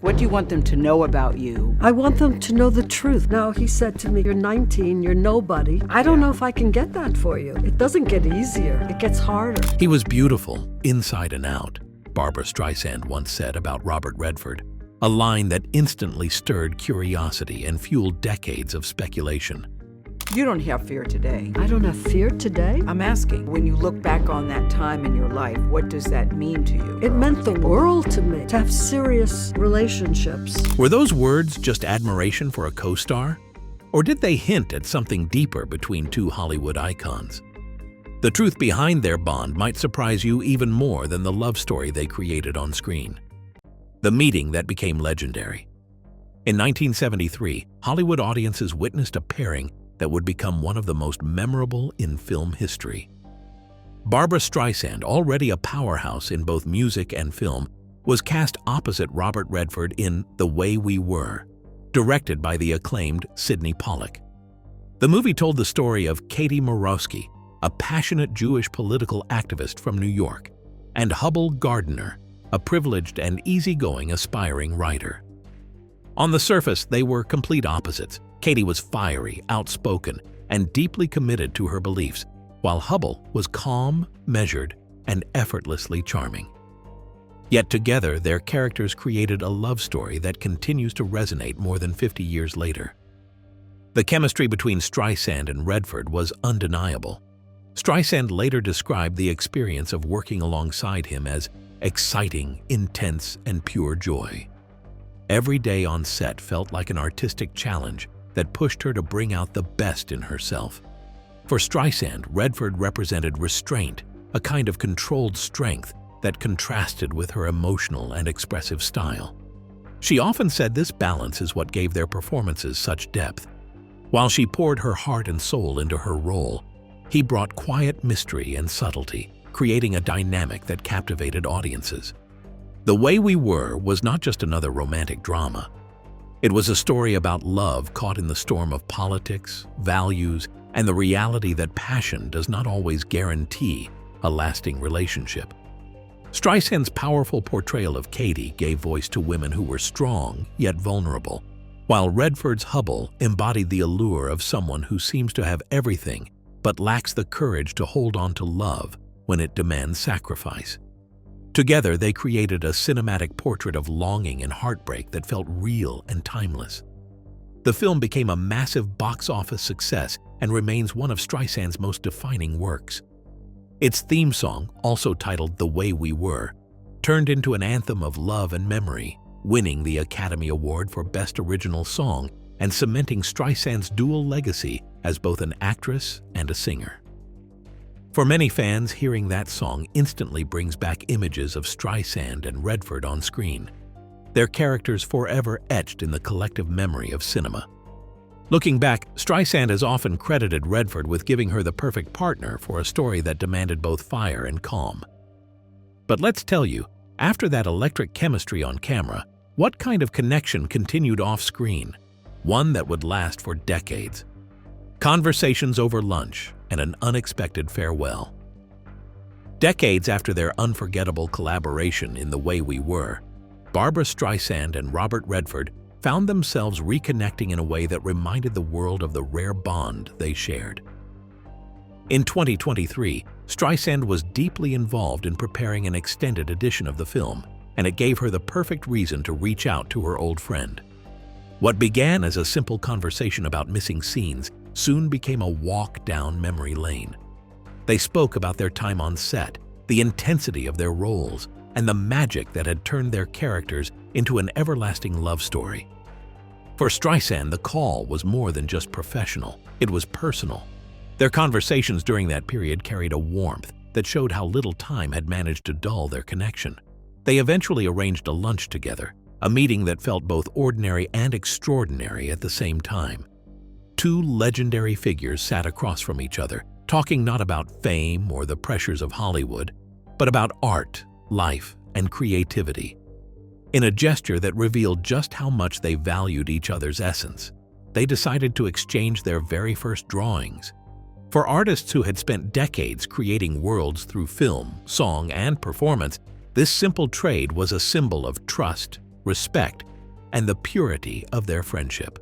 What do you want them to know about you? I want them to know the truth. Now, he said to me, you're 19, you're nobody. I don't know if I can get that for you. It doesn't get easier, it gets harder. He was beautiful, inside and out, Barbra Streisand once said about Robert Redford, a line that instantly stirred curiosity and fueled decades of speculation. You don't have fear today. I don't have fear today? I'm asking, when you look back on that time in your life, what does that mean to you? It meant the world to me, to have serious relationships. Were those words just admiration for a co-star? Or did they hint at something deeper between two Hollywood icons? The truth behind their bond might surprise you even more than the love story they created on screen. The meeting that became legendary. In 1973, Hollywood audiences witnessed a pairing that would become one of the most memorable in film history. Barbra Streisand, already a powerhouse in both music and film, was cast opposite Robert Redford in The Way We Were, directed by the acclaimed Sidney Pollack. The movie told the story of Katie Morosky, a passionate Jewish political activist from New York, and Hubbell Gardiner, a privileged and easygoing aspiring writer. On the surface, they were complete opposites. Katie was fiery, outspoken, and deeply committed to her beliefs, while Hubbell was calm, measured, and effortlessly charming. Yet together, their characters created a love story that continues to resonate more than 50 years later. The chemistry between Streisand and Redford was undeniable. Streisand later described the experience of working alongside him as exciting, intense, and pure joy. Every day on set felt like an artistic challenge that pushed her to bring out the best in herself. For Streisand, Redford represented restraint, a kind of controlled strength that contrasted with her emotional and expressive style. She often said this balance is what gave their performances such depth. While she poured her heart and soul into her role, he brought quiet mystery and subtlety, creating a dynamic that captivated audiences. The Way We Were was not just another romantic drama. It was a story about love caught in the storm of politics, values, and the reality that passion does not always guarantee a lasting relationship. Streisand's powerful portrayal of Katie gave voice to women who were strong yet vulnerable, while Redford's Hubbell embodied the allure of someone who seems to have everything but lacks the courage to hold on to love when it demands sacrifice. Together, they created a cinematic portrait of longing and heartbreak that felt real and timeless. The film became a massive box office success and remains one of Streisand's most defining works. Its theme song, also titled The Way We Were, turned into an anthem of love and memory, winning the Academy Award for Best Original Song and cementing Streisand's dual legacy as both an actress and a singer. For many fans, hearing that song instantly brings back images of Streisand and Redford on screen, their characters forever etched in the collective memory of cinema. Looking back, Streisand has often credited Redford with giving her the perfect partner for a story that demanded both fire and calm. But let's tell you, after that electric chemistry on camera, what kind of connection continued off-screen? One that would last for decades. Conversations over lunch and an unexpected farewell. Decades after their unforgettable collaboration in The Way We Were, Barbra Streisand and Robert Redford found themselves reconnecting in a way that reminded the world of the rare bond they shared. In 2023, Streisand was deeply involved in preparing an extended edition of the film, and it gave her the perfect reason to reach out to her old friend. What began as a simple conversation about missing scenes soon became a walk down memory lane. They spoke about their time on set, the intensity of their roles, and the magic that had turned their characters into an everlasting love story. For Streisand, the call was more than just professional, it was personal. Their conversations during that period carried a warmth that showed how little time had managed to dull their connection. They eventually arranged a lunch together, a meeting that felt both ordinary and extraordinary at the same time. Two legendary figures sat across from each other, talking not about fame or the pressures of Hollywood, but about art, life, and creativity. In a gesture that revealed just how much they valued each other's essence, they decided to exchange their very first drawings. For artists who had spent decades creating worlds through film, song, and performance, this simple trade was a symbol of trust, respect, and the purity of their friendship.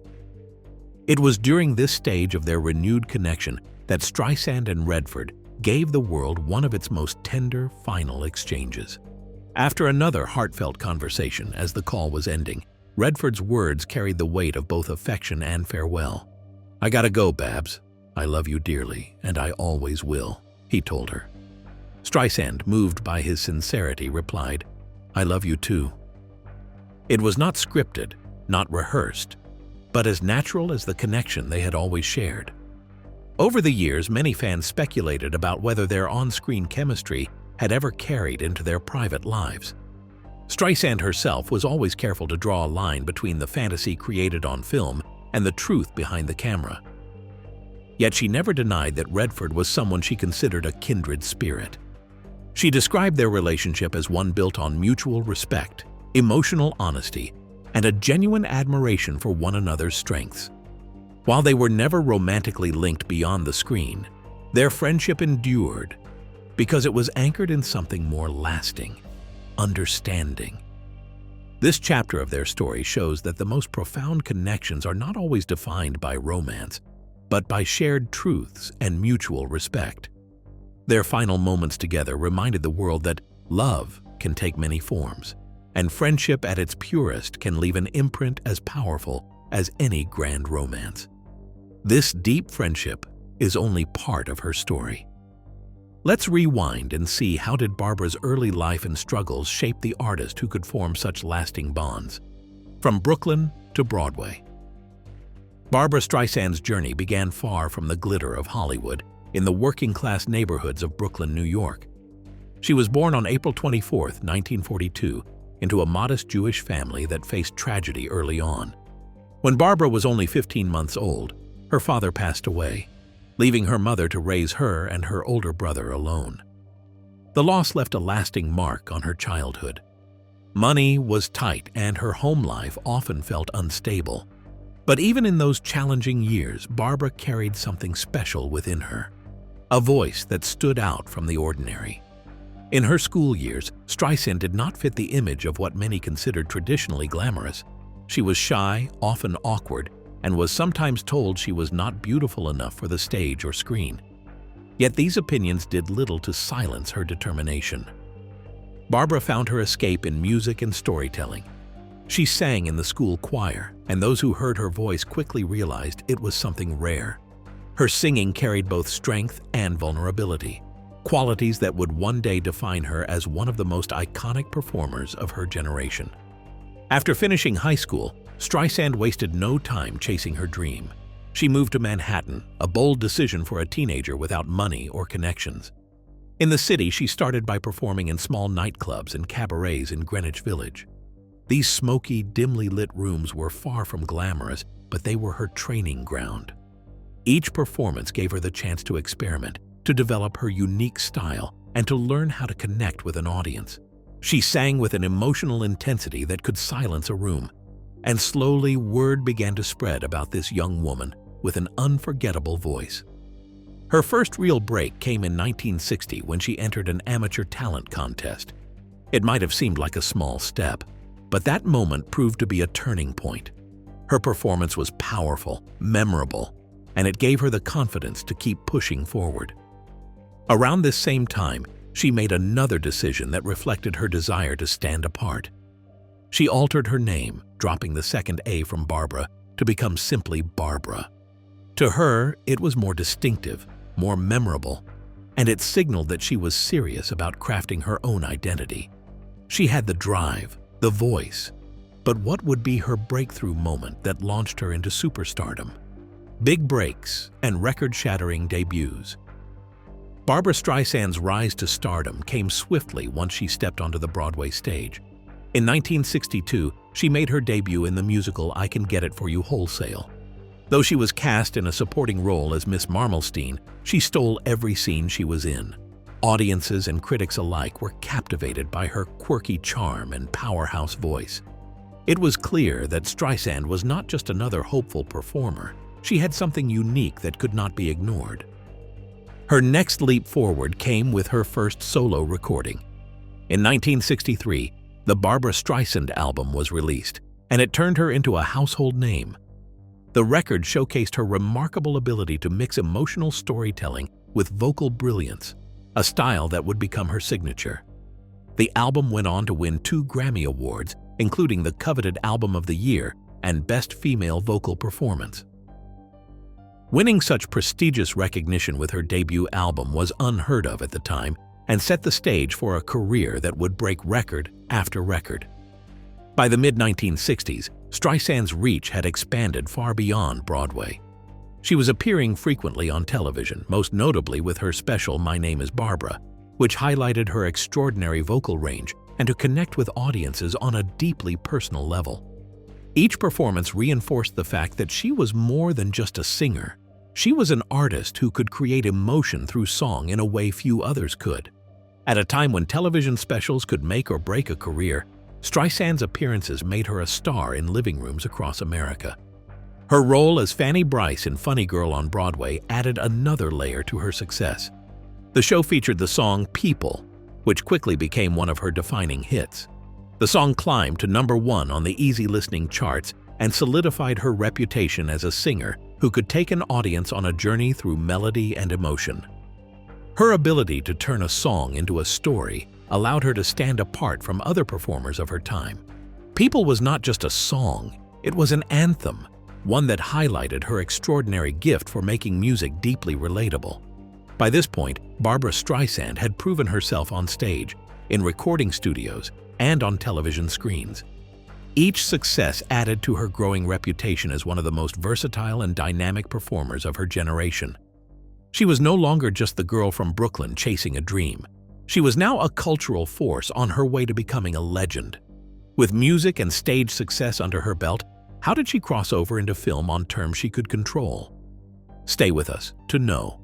It was during this stage of their renewed connection that Streisand and Redford gave the world one of its most tender final exchanges. After another heartfelt conversation as the call was ending, Redford's words carried the weight of both affection and farewell. "I gotta go, Babs. I love you dearly, and I always will," he told her. Streisand, moved by his sincerity, replied, "I love you too." It was not scripted, not rehearsed, but as natural as the connection they had always shared. Over the years, many fans speculated about whether their on-screen chemistry had ever carried into their private lives. Streisand herself was always careful to draw a line between the fantasy created on film and the truth behind the camera. Yet she never denied that Redford was someone she considered a kindred spirit. She described their relationship as one built on mutual respect, emotional honesty, and a genuine admiration for one another's strengths. While they were never romantically linked beyond the screen, their friendship endured because it was anchored in something more lasting: understanding. This chapter of their story shows that the most profound connections are not always defined by romance, but by shared truths and mutual respect. Their final moments together reminded the world that love can take many forms, and friendship at its purest can leave an imprint as powerful as any grand romance. This deep friendship is only part of her story. Let's rewind and see, how did Barbra's early life and struggles shape the artist who could form such lasting bonds? From Brooklyn to Broadway. Barbra Streisand's journey began far from the glitter of Hollywood, in the working-class neighborhoods of Brooklyn, New York. She was born on April 24, 1942, into a modest Jewish family that faced tragedy early on. When Barbra was only 15 months old, her father passed away, leaving her mother to raise her and her older brother alone. The loss left a lasting mark on her childhood. Money was tight and her home life often felt unstable. But even in those challenging years, Barbra carried something special within her, a voice that stood out from the ordinary. In her school years, Streisand did not fit the image of what many considered traditionally glamorous. She was shy, often awkward, and was sometimes told she was not beautiful enough for the stage or screen. Yet these opinions did little to silence her determination. Barbra found her escape in music and storytelling. She sang in the school choir, and those who heard her voice quickly realized it was something rare. Her singing carried both strength and vulnerability, qualities that would one day define her as one of the most iconic performers of her generation. After finishing high school, Streisand wasted no time chasing her dream. She moved to Manhattan, a bold decision for a teenager without money or connections. In the city, she started by performing in small nightclubs and cabarets in Greenwich Village. These smoky, dimly lit rooms were far from glamorous, but they were her training ground. Each performance gave her the chance to experiment, to develop her unique style, and to learn how to connect with an audience. She sang with an emotional intensity that could silence a room. And slowly, word began to spread about this young woman with an unforgettable voice. Her first real break came in 1960 when she entered an amateur talent contest. It might have seemed like a small step, but that moment proved to be a turning point. Her performance was powerful, memorable, and it gave her the confidence to keep pushing forward. Around this same time, she made another decision that reflected her desire to stand apart. She altered her name, dropping the second A from Barbra to become simply Barbra. To her, it was more distinctive, more memorable, and it signaled that she was serious about crafting her own identity. She had the drive, the voice, but what would be her breakthrough moment that launched her into superstardom? Big breaks and record-shattering debuts. Barbra Streisand's rise to stardom came swiftly once she stepped onto the Broadway stage. In 1962, she made her debut in the musical I Can Get It For You Wholesale. Though she was cast in a supporting role as Miss Marmalstein, she stole every scene she was in. Audiences and critics alike were captivated by her quirky charm and powerhouse voice. It was clear that Streisand was not just another hopeful performer. She had something unique that could not be ignored. Her next leap forward came with her first solo recording. In 1963, the Barbra Streisand album was released, and it turned her into a household name. The record showcased her remarkable ability to mix emotional storytelling with vocal brilliance, a style that would become her signature. The album went on to win 2 Grammy Awards, including the coveted Album of the Year and Best Female Vocal Performance. Winning such prestigious recognition with her debut album was unheard of at the time and set the stage for a career that would break record after record. By the mid-1960s, Streisand's reach had expanded far beyond Broadway. She was appearing frequently on television, most notably with her special My Name is Barbra, which highlighted her extraordinary vocal range and to connect with audiences on a deeply personal level. Each performance reinforced the fact that she was more than just a singer. She was an artist who could create emotion through song in a way few others could. At a time when television specials could make or break a career, Streisand's appearances made her a star in living rooms across America. Her role as Fanny Brice in Funny Girl on Broadway added another layer to her success. The show featured the song People, which quickly became one of her defining hits. The song climbed to #1 on the easy listening charts and solidified her reputation as a singer who could take an audience on a journey through melody and emotion. Her ability to turn a song into a story allowed her to stand apart from other performers of her time. People was not just a song, it was an anthem, one that highlighted her extraordinary gift for making music deeply relatable. By this point, Barbra Streisand had proven herself on stage, in recording studios, and on television screens. Each success added to her growing reputation as one of the most versatile and dynamic performers of her generation. She was no longer just the girl from Brooklyn chasing a dream. She was now a cultural force on her way to becoming a legend. With music and stage success under her belt, how did she cross over into film on terms she could control? Stay with us to know.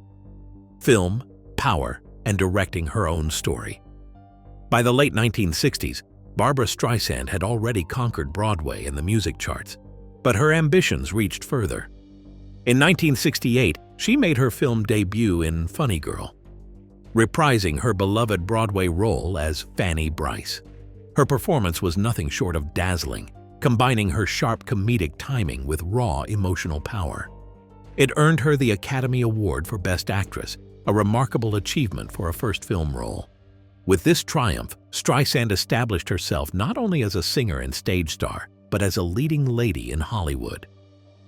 Film, power, and directing her own story. By the late 1960s, Barbra Streisand had already conquered Broadway and the music charts, but her ambitions reached further. In 1968, she made her film debut in Funny Girl, reprising her beloved Broadway role as Fanny Brice. Her performance was nothing short of dazzling, combining her sharp comedic timing with raw emotional power. It earned her the Academy Award for Best Actress, a remarkable achievement for a first film role. With this triumph, Streisand established herself not only as a singer and stage star, but as a leading lady in Hollywood.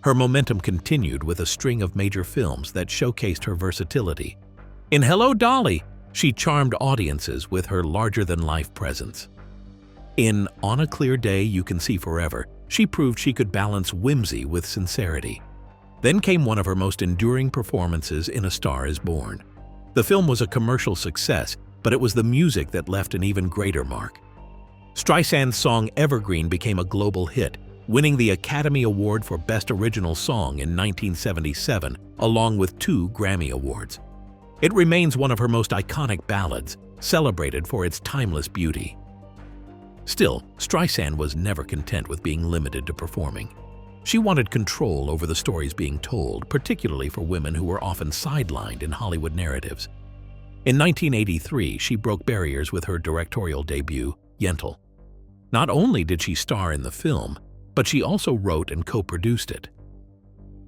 Her momentum continued with a string of major films that showcased her versatility. In Hello, Dolly, she charmed audiences with her larger-than-life presence. In On a Clear Day You Can See Forever, she proved she could balance whimsy with sincerity. Then came one of her most enduring performances in A Star is Born. The film was a commercial success, but it was the music that left an even greater mark. Streisand's song Evergreen became a global hit, winning the Academy Award for Best Original Song in 1977, along with 2 Grammy Awards. It remains one of her most iconic ballads, celebrated for its timeless beauty. Still, Streisand was never content with being limited to performing. She wanted control over the stories being told, particularly for women who were often sidelined in Hollywood narratives. In 1983, she broke barriers with her directorial debut, Yentl. Not only did she star in the film, but she also wrote and co-produced it.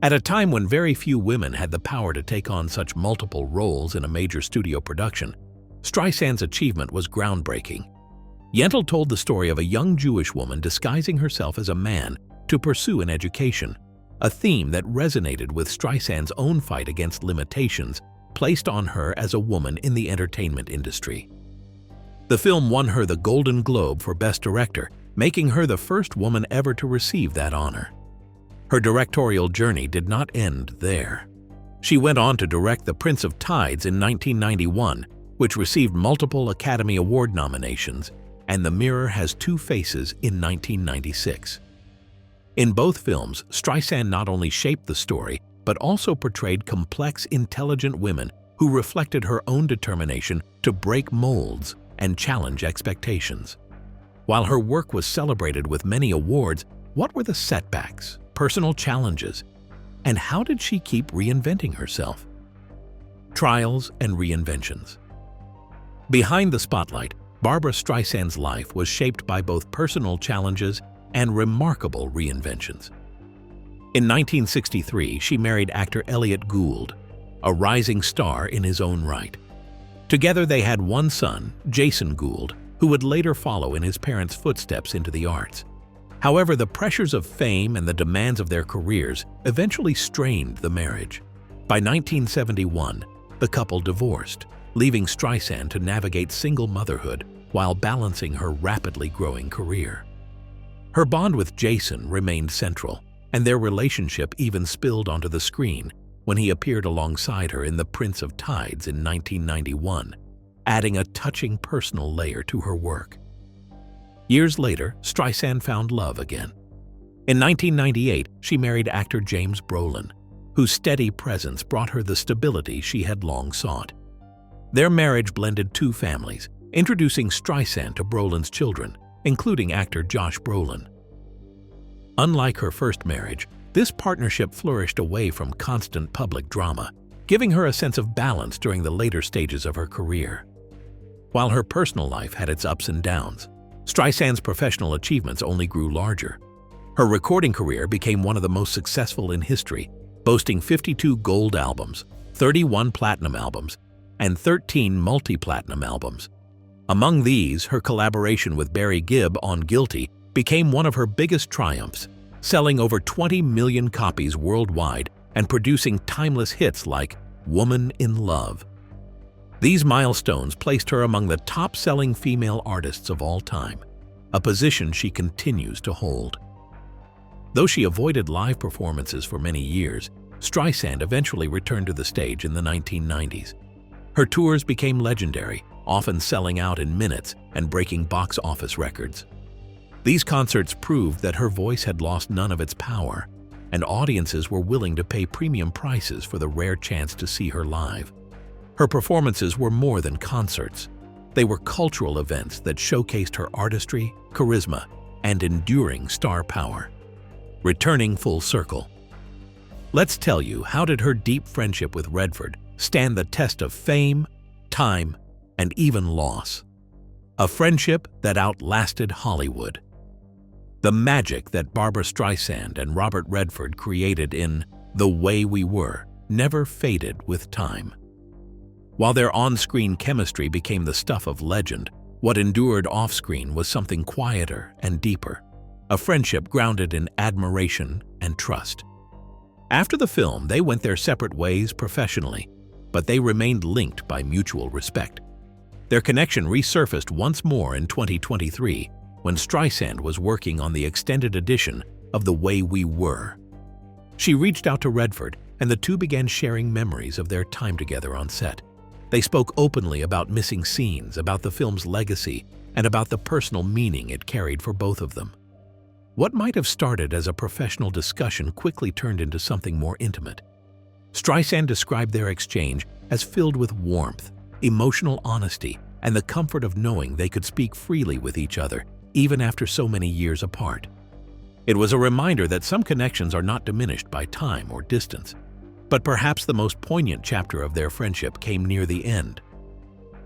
At a time when very few women had the power to take on such multiple roles in a major studio production, Streisand's achievement was groundbreaking. Yentl told the story of a young Jewish woman disguising herself as a man to pursue an education, a theme that resonated with Streisand's own fight against limitations placed on her as a woman in the entertainment industry. The film won her the Golden Globe for Best Director, making her the first woman ever to receive that honor. Her directorial journey did not end there. She went on to direct The Prince of Tides in 1991, which received multiple Academy Award nominations, and The Mirror Has Two Faces in 1996. In both films, Streisand not only shaped the story, but also portrayed complex, intelligent women who reflected her own determination to break molds and challenge expectations. While her work was celebrated with many awards, what were the setbacks, personal challenges, and how did she keep reinventing herself? Trials and reinventions. Behind the spotlight, Barbra Streisand's life was shaped by both personal challenges and remarkable reinventions. In 1963, she married actor Elliot Gould, a rising star in his own right. Together they had one son, Jason Gould, who would later follow in his parents' footsteps into the arts. However, the pressures of fame and the demands of their careers eventually strained the marriage. By 1971, the couple divorced, leaving Streisand to navigate single motherhood while balancing her rapidly growing career. Her bond with Jason remained central, and their relationship even spilled onto the screen when he appeared alongside her in The Prince of Tides in 1991, adding a touching personal layer to her work. Years later, Streisand found love again. In 1998, she married actor James Brolin, whose steady presence brought her the stability she had long sought. Their marriage blended two families, introducing Streisand to Brolin's children, including actor Josh Brolin. Unlike her first marriage, this partnership flourished away from constant public drama, giving her a sense of balance during the later stages of her career. While her personal life had its ups and downs, Streisand's professional achievements only grew larger. Her recording career became one of the most successful in history, boasting 52 gold albums, 31 platinum albums, and 13 multi-platinum albums. Among these, her collaboration with Barry Gibb on Guilty became one of her biggest triumphs, selling over 20 million copies worldwide and producing timeless hits like Woman in Love. These milestones placed her among the top-selling female artists of all time, a position she continues to hold. Though she avoided live performances for many years, Streisand eventually returned to the stage in the 1990s. Her tours became legendary, often selling out in minutes and breaking box office records. These concerts proved that her voice had lost none of its power, and audiences were willing to pay premium prices for the rare chance to see her live. Her performances were more than concerts. They were cultural events that showcased her artistry, charisma, and enduring star power. Returning full circle. Let's tell you, how did her deep friendship with Redford stand the test of fame, time, and even loss? A friendship that outlasted Hollywood. The magic that Barbra Streisand and Robert Redford created in The Way We Were never faded with time. While their on-screen chemistry became the stuff of legend, what endured off-screen was something quieter and deeper, a friendship grounded in admiration and trust. After the film, they went their separate ways professionally, but they remained linked by mutual respect. Their connection resurfaced once more in 2023, when Streisand was working on the extended edition of The Way We Were. She reached out to Redford, and the two began sharing memories of their time together on set. They spoke openly about missing scenes, about the film's legacy, and about the personal meaning it carried for both of them. What might have started as a professional discussion quickly turned into something more intimate. Streisand described their exchange as filled with warmth, emotional honesty, and the comfort of knowing they could speak freely with each other, even after so many years apart. It was a reminder that some connections are not diminished by time or distance. But perhaps the most poignant chapter of their friendship came near the end.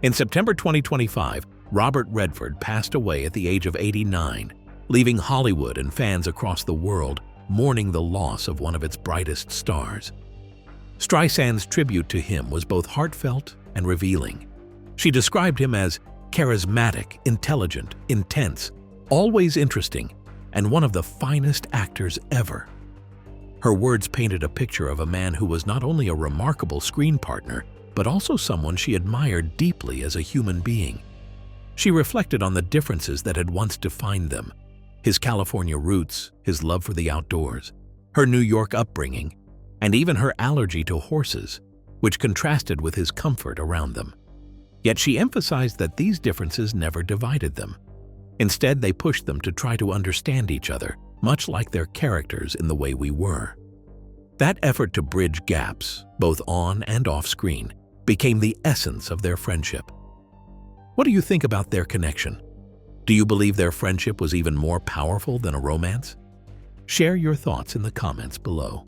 In September 2025, Robert Redford passed away at the age of 89, leaving Hollywood and fans across the world mourning the loss of one of its brightest stars. Streisand's tribute to him was both heartfelt and revealing. She described him as charismatic, intelligent, intense, always interesting, and one of the finest actors ever. Her words painted a picture of a man who was not only a remarkable screen partner, but also someone she admired deeply as a human being. She reflected on the differences that had once defined them: his California roots, his love for the outdoors, her New York upbringing, and even her allergy to horses, which contrasted with his comfort around them. Yet she emphasized that these differences never divided them. Instead, they pushed them to try to understand each other, much like their characters in The Way We Were. That effort to bridge gaps, both on and off screen, became the essence of their friendship. What do you think about their connection? Do you believe their friendship was even more powerful than a romance? Share your thoughts in the comments below.